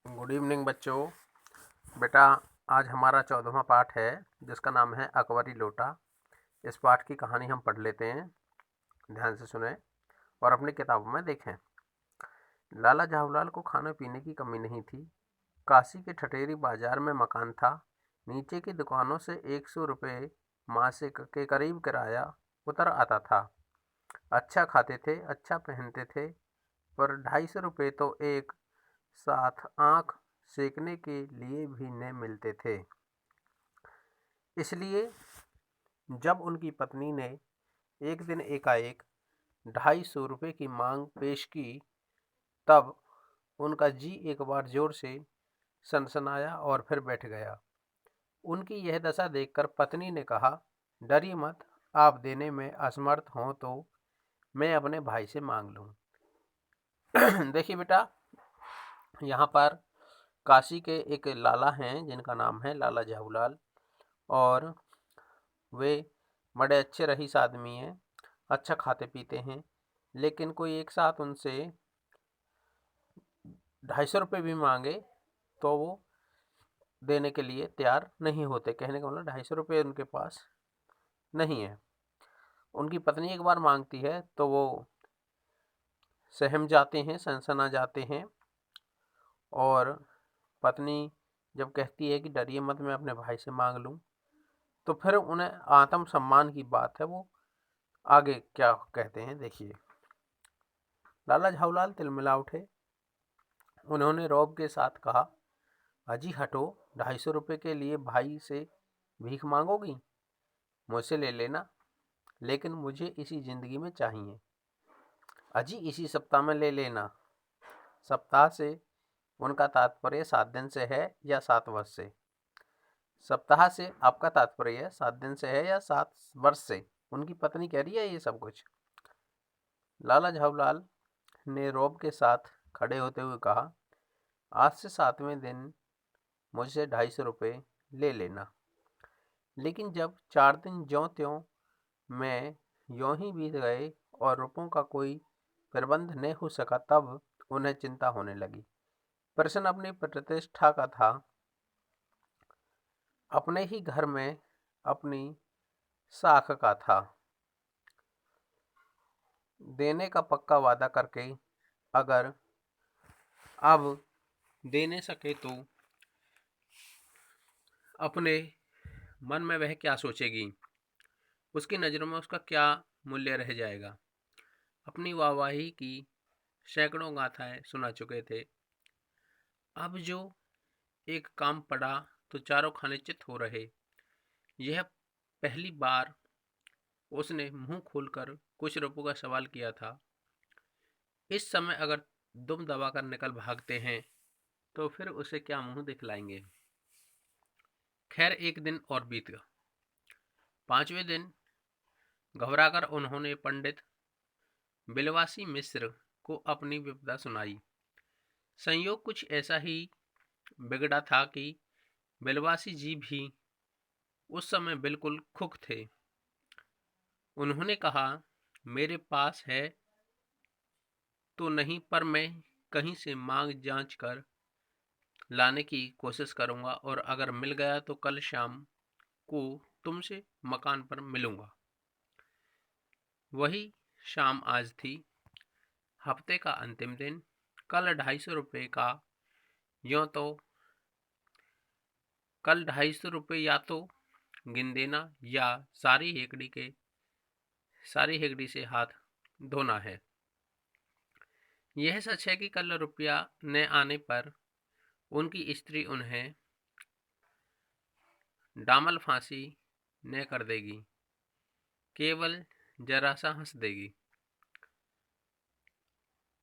Good evening बच्चों। बेटा, आज हमारा 14वां पाठ है जिसका नाम है अकबरी लोटा। इस पाठ की कहानी हम पढ़ लेते हैं। ध्यान से सुने और अपनी किताबों में देखें। लाला झावलाल को खाने पीने की कमी नहीं थी। काशी के ठठेरी बाजार में मकान था। नीचे की दुकानों से 100 रुपये मासिक के करीब किराया उतर आता था। अच्छा खाते थे, अच्छा पहनते थे, पर 250 रुपये तो एक साथ आंख सेकने के लिए भी न मिलते थे। इसलिए जब उनकी पत्नी ने एक दिन एकाएक 250 रुपये की मांग पेश की, तब उनका जी एक बार जोर से सनसनाया और फिर बैठ गया। उनकी यह दशा देखकर पत्नी ने कहा, डरिए मत, आप देने में असमर्थ हों तो मैं अपने भाई से मांग लूं। देखिए बेटा, यहाँ पर काशी के एक लाला हैं जिनका नाम है लाला झावलाल, और वे बड़े अच्छे रईस आदमी हैं, अच्छा खाते पीते हैं। लेकिन कोई एक साथ उनसे 250 रुपये भी मांगे तो वो देने के लिए तैयार नहीं होते। कहने का मतलब 250 रुपये उनके पास नहीं है। उनकी पत्नी एक बार मांगती है तो वो सहम जाते हैं, सनसना जाते हैं। और पत्नी जब कहती है कि डरिए मत, मैं अपने भाई से मांग लूं, तो फिर उन्हें आत्मसम्मान की बात है, वो आगे क्या कहते हैं देखिए। लाला झावलाल तिलमिला उठे। उन्होंने रौब के साथ कहा, अजी हटो, 250 रुपये के लिए भाई से भीख मांगोगी? मुझसे ले लेना, लेकिन मुझे इसी जिंदगी में चाहिए। अजी इसी सप्ताह में ले लेना। सप्ताह से उनका तात्पर्य 7 दिन से है या 7 वर्ष से? सप्ताह से आपका तात्पर्य 7 दिन से है या 7 वर्ष से? उनकी पत्नी कह रही है ये सब कुछ। लाला झावलाल ने रौब के साथ खड़े होते हुए कहा, आज से 7वें दिन मुझसे 250 रुपये ले लेना। लेकिन जब 4 दिन ज्यों त्यों में यों ही बीत गए और रुपयों का कोई प्रबंध न हो सका, तब उन्हें चिंता होने लगी। प्रश्न अपनी प्रतिष्ठा का था। अपने ही घर में अपनी साख का था। देने का पक्का वादा करके अगर अब दे न सके तो अपने मन में वह क्या सोचेगी? उसकी नज़रों में उसका क्या मूल्य रह जाएगा? अपनी वाहवाही की सैकड़ों गाथाएं सुना चुके थे। अब जो एक काम पड़ा तो चारों खाने चित हो रहे। यह पहली बार उसने मुंह खोलकर कुछ रुपयों का सवाल किया था। इस समय अगर दुम दबाकर निकल भागते हैं तो फिर उसे क्या मुंह दिखलाएंगे? खैर, एक दिन और बीत गया। 5वें दिन घबराकर उन्होंने पंडित बिलवासी मिश्र को अपनी विपदा सुनाई। संयोग कुछ ऐसा ही बिगड़ा था कि बिलवासी जी भी उस समय बिल्कुल खुक थे। उन्होंने कहा, मेरे पास है तो नहीं, पर मैं कहीं से मांग जांच कर लाने की कोशिश करूंगा, और अगर मिल गया तो कल शाम को तुमसे मकान पर मिलूंगा। वही शाम आज थी, हफ्ते का अंतिम दिन। कल 250 रुपये का यूं तो कल 250 रुपये या तो गिन देना या सारी हेकड़ी से हाथ धोना है। यह सच है कि कल रुपया न आने पर उनकी स्त्री उन्हें डामल फांसी न कर देगी, केवल जरा सा हंस देगी।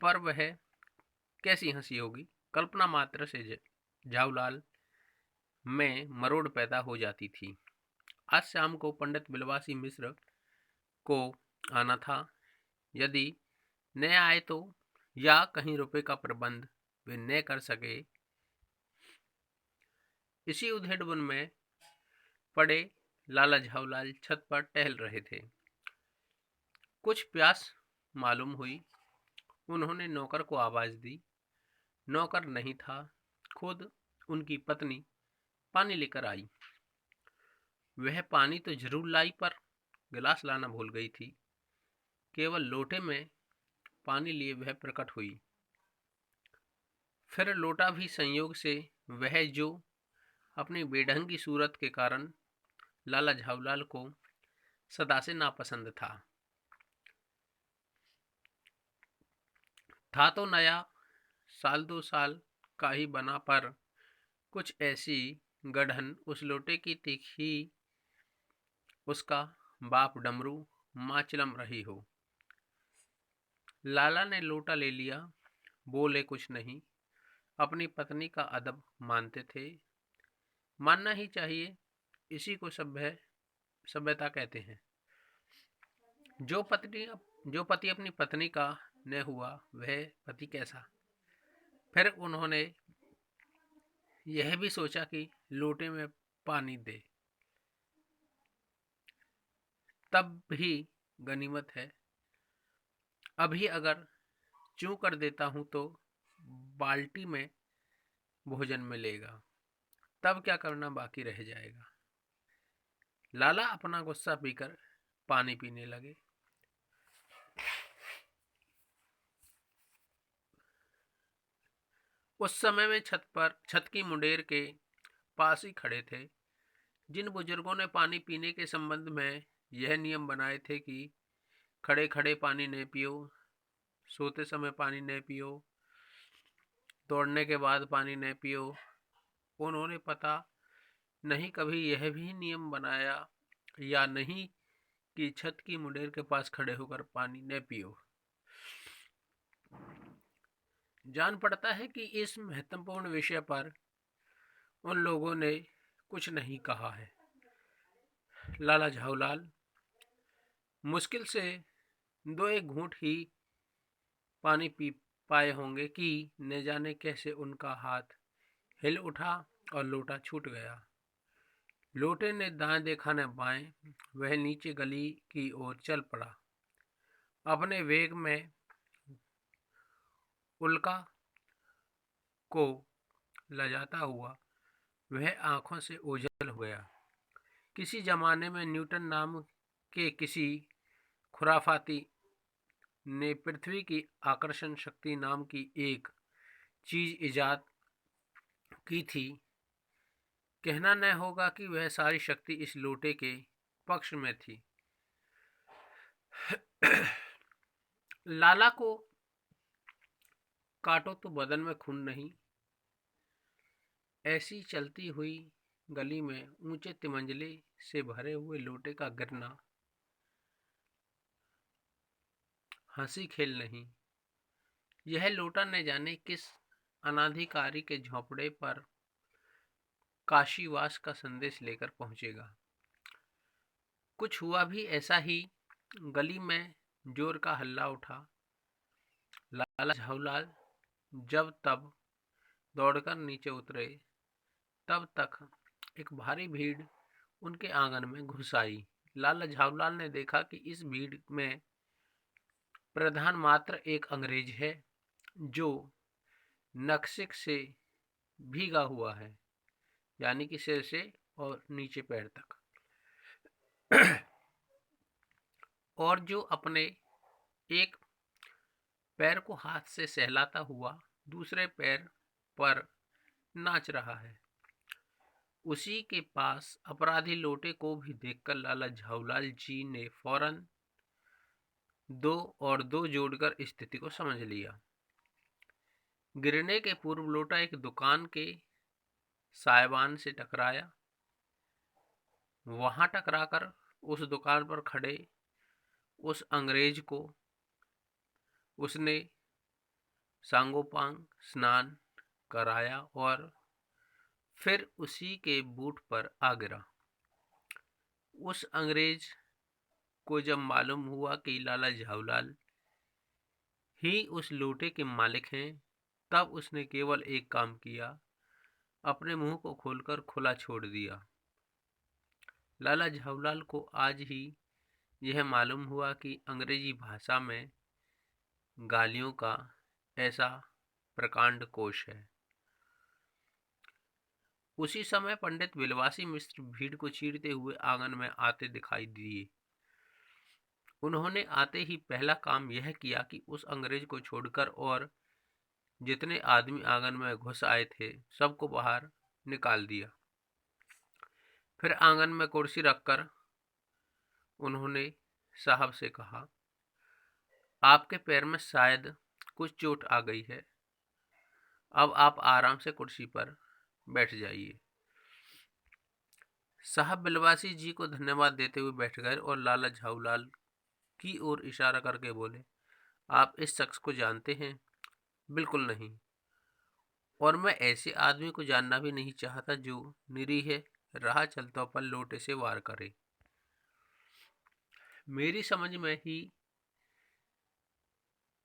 पर वह कैसी हंसी होगी? कल्पना मात्र से झावलाल में मरोड़ पैदा हो जाती थी। आज शाम को पंडित बिलवासी मिश्र को आना था। यदि न आए तो, या कहीं रुपए का प्रबंध वे न कर सके। इसी उधेड़बुन में पड़े लाला झावलाल छत पर टहल रहे थे। कुछ प्यास मालूम हुई। उन्होंने नौकर को आवाज दी। नौकर नहीं था। खुद उनकी पत्नी पानी लेकर आई। वह पानी तो जरूर लाई पर गिलास लाना भूल गई थी। केवल लोटे में पानी लिए वह प्रकट हुई। फिर लोटा भी संयोग से वह जो अपनी बेढंगी सूरत के कारण लाला झाऊलाल को सदा से नापसंद था तो नया, साल 2 साल का ही बना, पर कुछ ऐसी गढ़न उस लोटे की तीखी उसका बाप डमरू माँ चिलम रही हो। लाला ने लोटा ले लिया, बोले कुछ नहीं, अपनी पत्नी का अदब मानते थे। मानना ही चाहिए, इसी को सभ्यता कहते हैं। जो पति अपनी पत्नी का न हुआ वह पति कैसा। फिर उन्होंने यह भी सोचा कि लोटे में पानी दे, तब भी गनीमत है। अभी अगर चूं कर देता हूं तो बाल्टी में भोजन मिलेगा, तब क्या करना बाकी रह जाएगा। लाला अपना गुस्सा पीकर पानी पीने लगे। उस समय वे छत की मुंडेर के पास ही खड़े थे। जिन बुजुर्गों ने पानी पीने के संबंध में यह नियम बनाए थे कि खड़े खड़े पानी न पियो, सोते समय पानी न पियो, दौड़ने के बाद पानी न पियो, उन्होंने पता नहीं कभी यह भी नियम बनाया या नहीं कि छत की मुंडेर के पास खड़े होकर पानी न पियो। जान पड़ता है कि इस महत्वपूर्ण विषय पर उन लोगों ने कुछ नहीं कहा है। लाला झाऊलाल मुश्किल से 2-1 घूंट ही पानी पी पाए होंगे कि न जाने कैसे उनका हाथ हिल उठा और लोटा छूट गया। लोटे ने दाएं देखा न बाएं, वह नीचे गली की ओर चल पड़ा। अपने वेग में उल्का को लजाता हुआ वह आंखों से ओझल हो गया। किसी जमाने में न्यूटन नाम के किसी खुराफाती ने पृथ्वी की आकर्षण शक्ति नाम की एक चीज इजाद की थी। कहना न होगा कि वह सारी शक्ति इस लोटे के पक्ष में थी। लाला को काटो तो बदन में खून नहीं। ऐसी चलती हुई गली में ऊंचे तिमंजले से भरे हुए लोटे का गिरना हंसी खेल नहीं। यह लोटा न जाने किस अनाधिकारी के झोंपड़े पर काशीवास का संदेश लेकर पहुंचेगा। कुछ हुआ भी ऐसा ही। गली में जोर का हल्ला उठा। लाला झाऊलाल जब तब दौड़कर नीचे उतरे, तब तक एक भारी भीड़ उनके आंगन में घुस आई। लाला झाऊलाल ने देखा कि इस भीड़ में प्रधान मात्र एक अंग्रेज है जो नक्सिक से भीगा हुआ है, यानी कि सिर से और नीचे पैर तक, और जो अपने एक पैर को हाथ से सहलाता हुआ दूसरे पैर पर नाच रहा है। उसी के पास अपराधी लोटे को भी देखकर लाला झाऊलाल जी ने फौरन 2 और 2 जोड़कर स्थिति को समझ लिया। गिरने के पूर्व लोटा एक दुकान के साइबान से टकराया। वहां टकराकर उस दुकान पर खड़े उस अंग्रेज को उसने सांगोपांग स्नान कराया और फिर उसी के बूट पर आ गिरा। उस अंग्रेज को जब मालूम हुआ कि लाला झाऊलाल ही उस लोटे के मालिक हैं, तब उसने केवल एक काम किया, अपने मुंह को खोलकर खुला छोड़ दिया। लाला झाऊलाल को आज ही यह मालूम हुआ कि अंग्रेजी भाषा में गालियों का ऐसा प्रकांड कोश है। उसी समय पंडित बिलवासी मिश्र भीड़ को चीरते हुए आंगन में आते दिखाई दिए। उन्होंने आते ही पहला काम यह किया कि उस अंग्रेज को छोड़कर और जितने आदमी आंगन में घुस आए थे सबको बाहर निकाल दिया। फिर आंगन में कुर्सी रखकर उन्होंने साहब से कहा, आपके पैर में शायद कुछ चोट आ गई है, अब आप आराम से कुर्सी पर बैठ जाइए। साहब बिलवासी जी को धन्यवाद देते हुए बैठ गए और लाला झाऊलाल की ओर इशारा करके बोले, आप इस शख्स को जानते हैं? बिल्कुल नहीं, और मैं ऐसे आदमी को जानना भी नहीं चाहता जो निरीह राह चलतों पर लोटे से वार करे। मेरी समझ में ही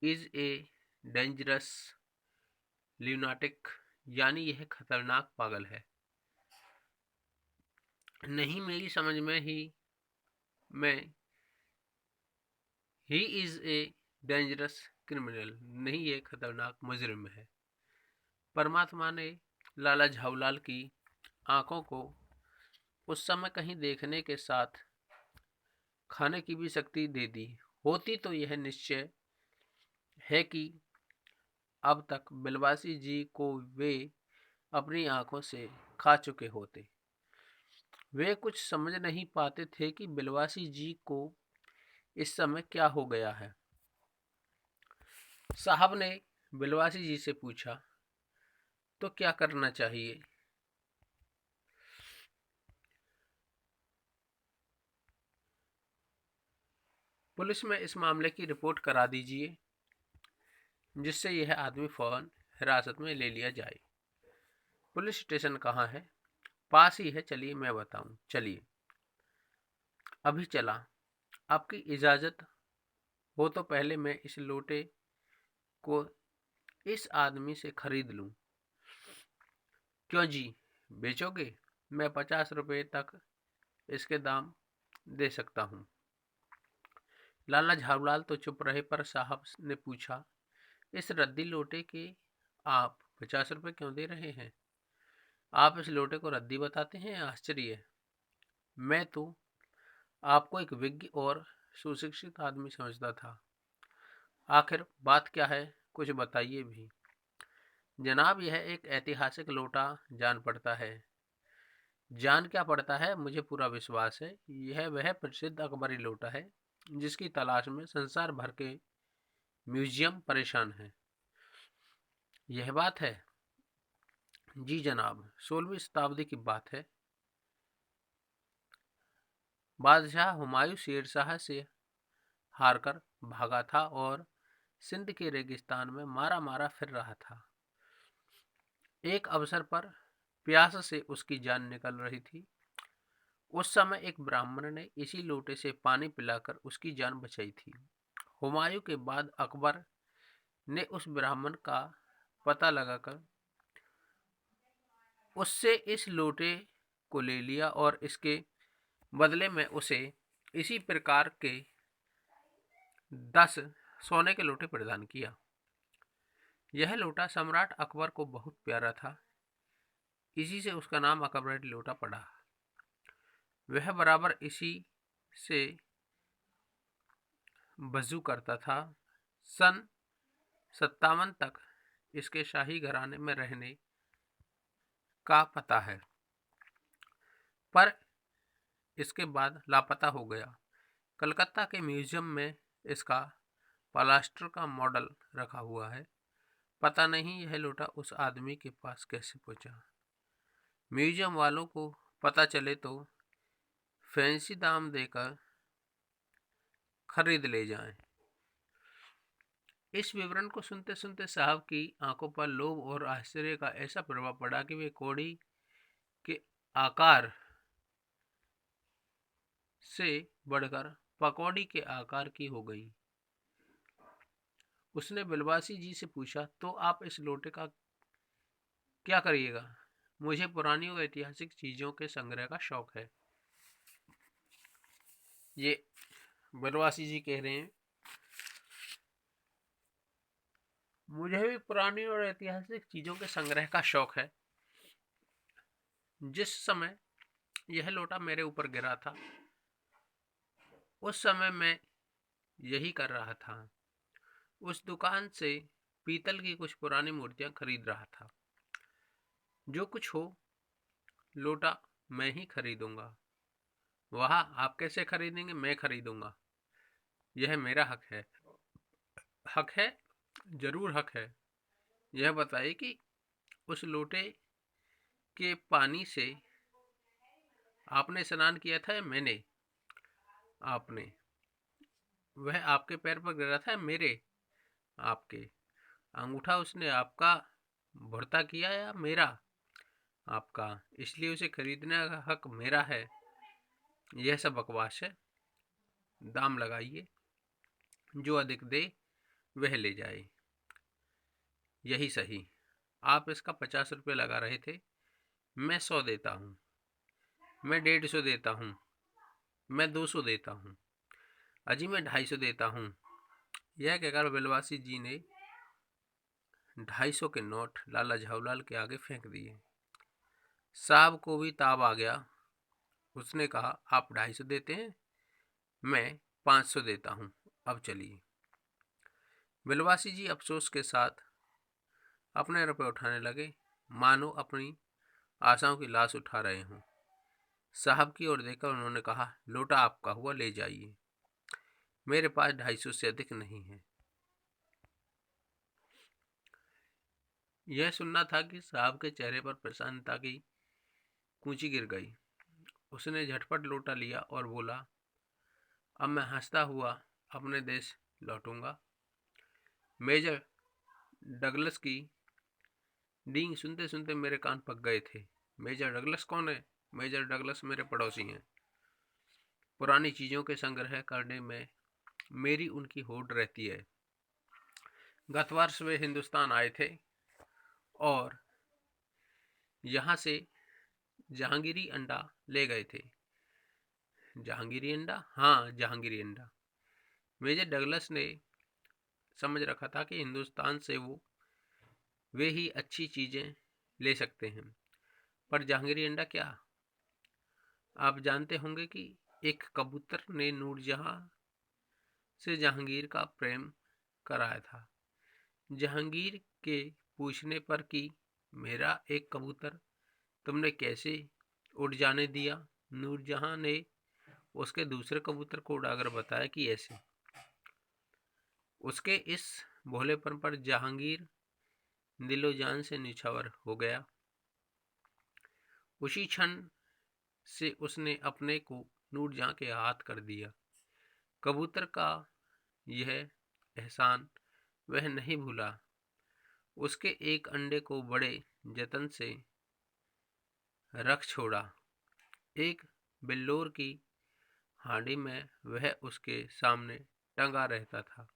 इज ए डेंजरस ल्यूनाटिक, यानी यह खतरनाक पागल है। नहीं, मेरी समझ में he is a dangerous criminal, नहीं ये खतरनाक मुजरिम है। परमात्मा ने लाला झाऊलाल की आंखों को उस समय कहीं देखने के साथ खाने की भी शक्ति दे दी होती तो यह निश्चय है कि अब तक बिलवासी जी को वे अपनी आंखों से खा चुके होते। वे कुछ समझ नहीं पाते थे कि बिलवासी जी को इस समय क्या हो गया है। साहब ने बिलवासी जी से पूछा, तो क्या करना चाहिए? पुलिस में इस मामले की रिपोर्ट करा दीजिए, जिससे यह आदमी फौरन हिरासत में ले लिया जाए। पुलिस स्टेशन कहाँ है? पास ही है, चलिए मैं बताऊं। चलिए, अभी चला। आपकी इजाजत हो तो पहले मैं इस लोटे को इस आदमी से खरीद लूं। क्यों जी, बेचोगे? मैं 50 रुपए तक इसके दाम दे सकता हूँ। लाला झाऊलाल तो चुप रहे, पर साहब ने पूछा, इस रद्दी लोटे के आप 50 रुपए क्यों दे रहे हैं? आप इस लोटे को रद्दी बताते हैं? आश्चर्य, मैं तो आपको एक विज्ञ और सुशिक्षित आदमी समझता था। आखिर बात क्या है, कुछ बताइए भी। जनाब, यह एक ऐतिहासिक लोटा जान पड़ता है। जान क्या पड़ता है, मुझे पूरा विश्वास है यह वह प्रसिद्ध अकबरी लोटा है जिसकी तलाश में संसार भर के म्यूजियम परेशान हैं। यह बात है? जी जनाब, 16वीं शताब्दी की बात है। बादशाह हुमायूं शेरशाह से हारकर भागा था और सिंध के रेगिस्तान में मारा मारा फिर रहा था। एक अवसर पर प्यास से उसकी जान निकल रही थी। उस समय एक ब्राह्मण ने इसी लोटे से पानी पिलाकर उसकी जान बचाई थी। हुमायूं के बाद अकबर ने उस ब्राह्मण का पता लगाकर उससे इस लोटे को ले लिया और इसके बदले में उसे इसी प्रकार के 10 सोने के लोटे प्रदान किया। यह लोटा सम्राट अकबर को बहुत प्यारा था, इसी से उसका नाम अकबरी लोटा पड़ा। वह बराबर इसी से वजू करता था। सन 57 तक इसके शाही घराने में रहने का पता है, पर इसके बाद लापता हो गया। कलकत्ता के म्यूजियम में इसका प्लास्टर का मॉडल रखा हुआ है। पता नहीं यह लोटा उस आदमी के पास कैसे पहुंचा। म्यूजियम वालों को पता चले तो फैंसी दाम देकर खरीद ले जाएं। इस विवरण को सुनते सुनते साहब की आंखों पर लोभ और आश्चर्य का ऐसा प्रभाव पड़ा कि वे कौड़ी के आकार से बढ़कर पकौड़ी के आकार की हो गई। उसने बिलवासी जी से पूछा, तो आप इस लोटे का क्या करिएगा? मुझे पुरानी और ऐतिहासिक चीजों के संग्रह का शौक है। ये बिलवासी जी कह रहे हैं, मुझे भी पुरानी और ऐतिहासिक चीजों के संग्रह का शौक है। जिस समय यह लोटा मेरे ऊपर गिरा था उस समय मैं यही कर रहा था। उस दुकान से पीतल की कुछ पुरानी मूर्तियां खरीद रहा था। जो कुछ हो, लोटा मैं ही खरीदूंगा। वह आप कैसे खरीदेंगे? मैं खरीदूंगा। यह मेरा हक है। हक है, जरूर हक है। यह बताइए कि उस लोटे के पानी से आपने स्नान किया था या मैंने? आपने। वह आपके पैर पर गिरा था या मेरे? आपके। अंगूठा उसने आपका भुरता किया या मेरा? आपका। इसलिए उसे खरीदने का हक मेरा है। यह सब बकवास है। दाम लगाइए, जो अधिक दे वह ले जाए। यही सही। आप इसका 50 रुपये लगा रहे थे। मैं 100 देता हूँ। मैं 150 देता हूँ। मैं 200 देता हूँ। अजी मैं 250 देता हूँ। यह कहकर बिलवासी जी ने 250 के नोट लाला झाऊलाल के आगे फेंक दिए। साहब को भी ताव आ गया। उसने कहा, आप 250 देते हैं, मैं 500 देता हूँ, अब चलिए। बिलवासी जी अफसोस के साथ अपने रुपए उठाने लगे, मानो अपनी आशाओं की लाश उठा रहे हों। साहब की ओर देखकर उन्होंने कहा, लोटा आपका हुआ, ले जाइए। मेरे पास 250 से अधिक नहीं है। यह सुनना था कि साहब के चेहरे पर प्रसन्नता की कूंची गिर गई। उसने झटपट लोटा लिया और बोला, अब मैं हंसता हुआ अपने देश लौटूंगा। मेजर डगलस की डींग सुनते सुनते मेरे कान पक गए थे। मेजर डगलस कौन है? मेजर डगलस मेरे पड़ोसी हैं। पुरानी चीज़ों के संग्रह करने में मेरी उनकी होड़ रहती है। गत वर्ष वे हिंदुस्तान आए थे और यहाँ से जहांगीरी अंडा ले गए थे। जहांगीरी अंडा? हाँ, जहांगीरी अंडा। मेजर डगलस ने समझ रखा था कि हिंदुस्तान से वे ही अच्छी चीज़ें ले सकते हैं। पर जहांगीरी अंडा क्या? आप जानते होंगे कि एक कबूतर ने नूरजहां से जहांगीर का प्रेम कराया था। जहांगीर के पूछने पर कि मेरा एक कबूतर तुमने कैसे उड़ जाने दिया, नूरजहां ने उसके दूसरे कबूतर को उड़ाकर बताया कि ऐसे। उसके इस भोलेपन पर जहांगीर दिलो जान से निछावर हो गया। उसी क्षण से उसने अपने को नूरजहां के हाथ कर दिया। कबूतर का यह एहसान वह नहीं भूला। उसके एक अंडे को बड़े जतन से रख छोड़ा। एक बिल्लोर की हांडी में वह उसके सामने टंगा रहता था।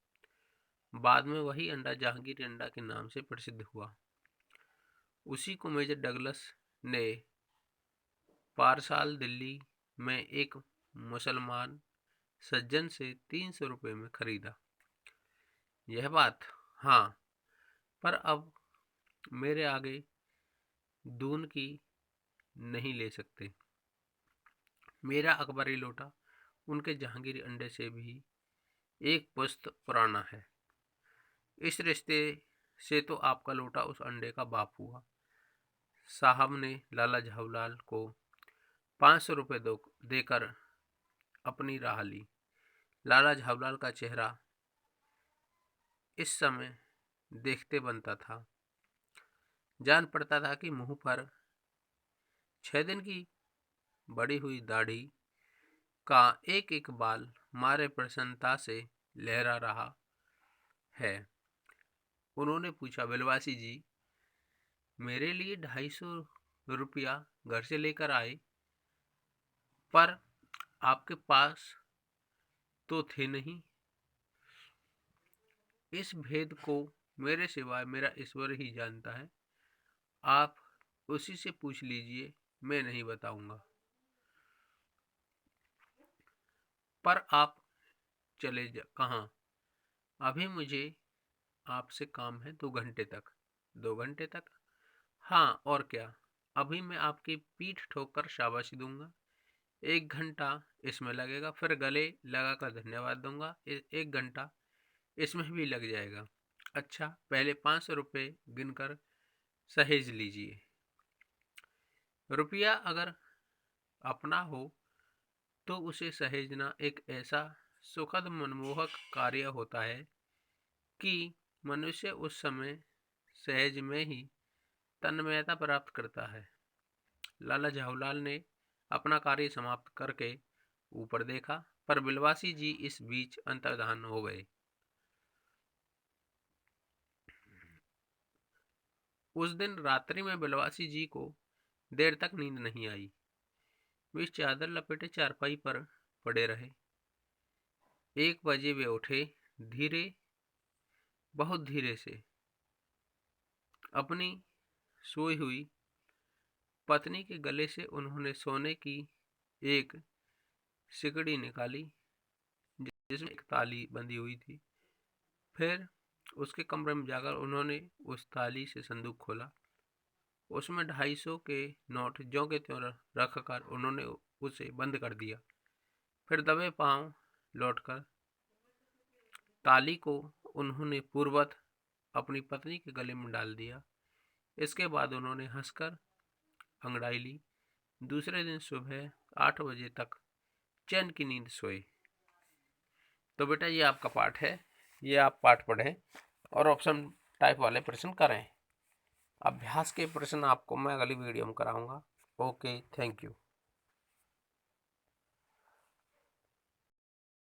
बाद में वही अंडा जहांगीर अंडा के नाम से प्रसिद्ध हुआ। उसी को मेजर डगलस ने पारसाल दिल्ली में एक मुसलमान सज्जन से 300 रुपये में खरीदा। यह बात? हाँ, पर अब मेरे आगे दून की नहीं ले सकते। मेरा अकबरी लोटा उनके जहांगीरी अंडे से भी एक पुश्त पुराना है। इस रिश्ते से तो आपका लोटा उस अंडे का बाप हुआ। साहब ने लाला झाऊलाल को 500 रुपये देकर अपनी राह ली। लाला झाऊलाल का चेहरा इस समय देखते बनता था। जान पड़ता था कि मुंह पर 6 दिन की बड़ी हुई दाढ़ी का एक एक बाल मारे प्रसन्नता से लहरा रहा है। उन्होंने पूछा, बिलवासी जी मेरे लिए 250 रुपया घर से लेकर आए, पर आपके पास तो थे नहीं। इस भेद को मेरे सिवाय मेरा ईश्वर ही जानता है। आप उसी से पूछ लीजिए, मैं नहीं बताऊंगा। पर आप चले कहाँ? अभी मुझे आपसे काम है 2 घंटे तक। 2 घंटे तक? हाँ, और क्या? अभी मैं आपकी पीठ ठोक कर शाबाशी दूंगा, 1 घंटा इसमें लगेगा, फिर गले लगा कर धन्यवाद दूंगा, 1 घंटा इसमें भी लग जाएगा। अच्छा, पहले 500 रुपये गिनकर सहेज लीजिए। रुपया अगर अपना हो तो उसे सहेजना एक ऐसा सुखद मनमोहक कार्य होता है कि मनुष्य उस समय सहज में ही तन्मयता प्राप्त करता है। लाला झाऊलाल ने अपना कार्य समाप्त करके ऊपर देखा, पर बिलवासी जी इस बीच अंतर्धान हो गए। उस दिन रात्रि में बिलवासी जी को देर तक नींद नहीं आई। वे चादर लपेटे चारपाई पर पड़े रहे। 1 बजे वे उठे, धीरे, बहुत धीरे से अपनी सोई हुई पत्नी के गले से उन्होंने सोने की एक सिकड़ी निकाली जिसमें एक ताली बंधी हुई थी। फिर उसके कमरे में जाकर उन्होंने उस ताली से संदूक खोला। उसमें 250 के नोट ज्यों के त्यों रख कर उन्होंने उसे बंद कर दिया। फिर दबे पांव लौटकर ताली को उन्होंने पूर्ववत अपनी पत्नी के गले में डाल दिया। इसके बाद उन्होंने हंसकर अंगड़ाई ली। दूसरे दिन सुबह 8 बजे तक चैन की नींद सोए। तो बेटा ये आपका पाठ है, ये आप पाठ पढ़ें और ऑप्शन टाइप वाले प्रश्न करें। अभ्यास के प्रश्न आपको मैं अगली वीडियो में कराऊंगा। Okay, thank you.